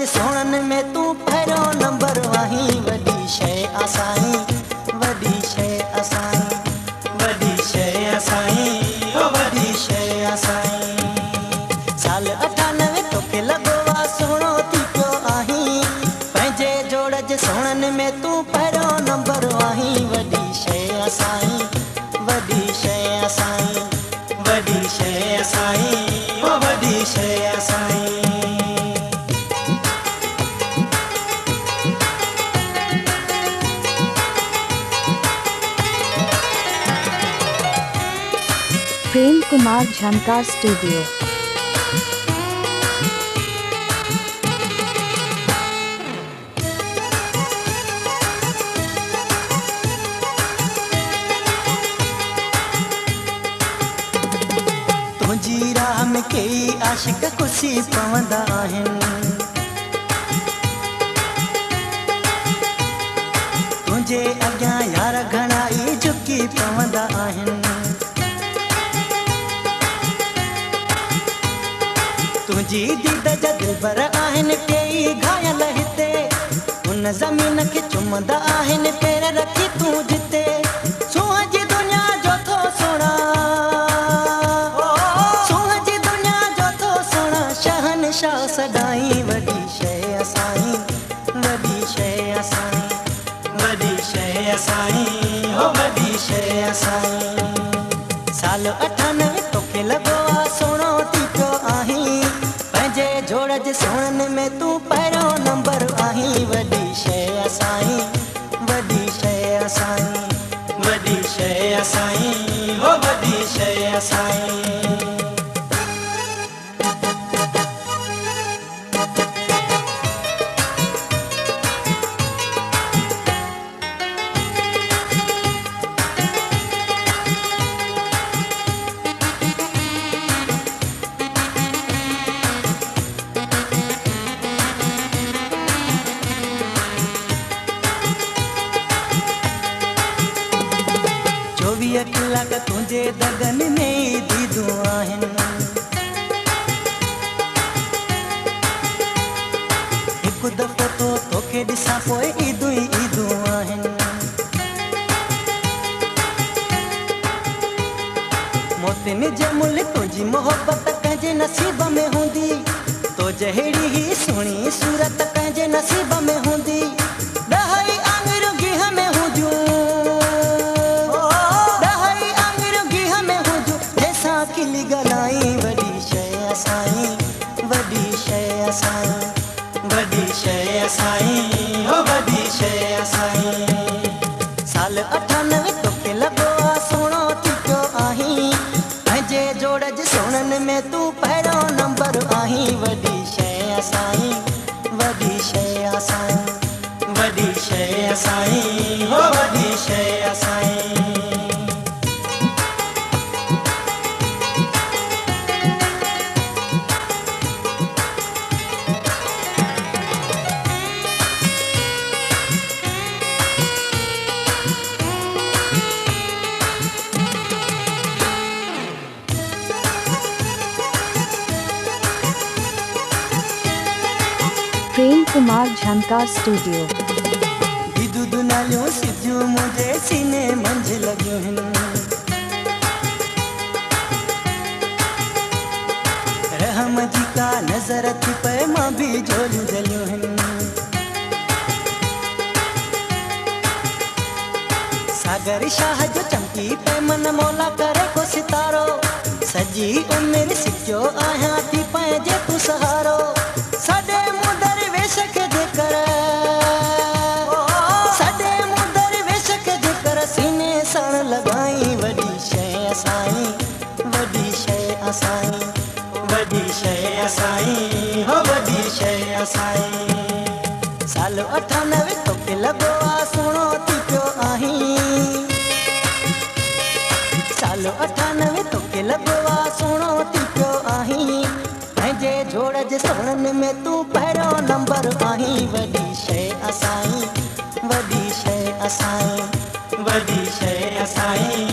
सोणन में तू पहिरों नंबर आहीं। वॾी शइ असाईं, वॾी शइ असाईं, वॾी शइ असाईं, ओ वॾी शइ असाईं। साल 98 तोखे लॻो आ सुहिणो थी पियो आहीं। पंहिंजे जोड़ जे सोणन में तू पहिरों नंबर आहीं। वॾी शइ असाईं, वॾी शइ असाईं, वॾी शइ असाईं, ओ वॾी शइ असाईं। प्रेम कुमार झनकार स्टूडियो। तुझी राह में कई आशिक खुशी पवंदा आहिनि। तुझे अॻियां यार घणा ई झुकी पवंदा आहिनि। तुझी दीद जा दिलबर आहिनि कई घायल हिते। उन ज़मीन खे चुमंदा आहिनि पेर रखी तूं जिते। सूंह जी दुनिया जो थो सोणा, सूंह जी दुनिया जो थो सोणा शहनशाह सदाईं। वॾी शइ असाईं, वॾी शइ असाईं, वॾी शइ असाईं, हो वॾी शइ असाईं। साल 98 तोखे लॻो आ सुहिणो थी पियो आहीं। पंहिंजे जोड़ जे सोणन में तू पहिरों नंबर आहीं। वॾी शइ असाईं, वॾी शइ असाईं, वॾी शइ असाईं, हो वॾी शइ असाईं। कलाक तुझे दगन में दीदू आहिनि। हिकु दफ़ो तो तोखे ॾिसां पोइ ईदू ई ईदू आहिनि। मोतिन जे मुल तुंहिंजी मोहबत कंहिंजे नसीब में हूंदी। तो जहिड़ी ही सुहिणी सूरत कंहिंजे नसीब में हूंदी। ॾहई आङिरियूं गिह में हूंदियूं, खिली गलाई। वॾी शइ असाईं, वॾी शइ असाईं, वॾी शइ असाईं, हो वॾी शइ असाईं। साल 98 तोखे लॻो आ सुहिणो थी पियो आहीं। पंहिंजे जोड़ जे सोणन में तू पहिरों नंबर आहीं। वॾी शइ असाईं, वॾी शइ असाईं, वॾी शइ असाईं, हो वॾी शइ असाईं। प्रेम कुमार झनकार स्टूडियो। दीदू दुनालियूं सिधियूं मुंहिंजे सीने मंझि लॻियूं आहिनि। रहम जी का नज़र थी पए मां बि झोलियूं जलियूं आहिनि। सागर शाह जो चमकी पे मन मौला करे को सितारो। सजी उमिरि सिखियो आहियां थी पंहिंजे तूं सहारो। सॾे मूं दरवेश खे जेकर, सॾे मूं दरवेश खे जेकर सीने साण लॻाई। वॾी शइ असाईं, वॾी शइ असाईं, वॾी शइ असाईं, हो वॾी शइ असाईं। साल 98 तोखे लॻो आ सुहिणो थी पियो आहीं। साल 98 तोखे लॻो आ सुहिणो थी पियो आहीं। पंहिंजे जोड़ जे सोणन में तू पहिरों नंबर आहीं। वॾी शइ असाईं, वॾी शइ असाईं, वॾी शइ असाईं,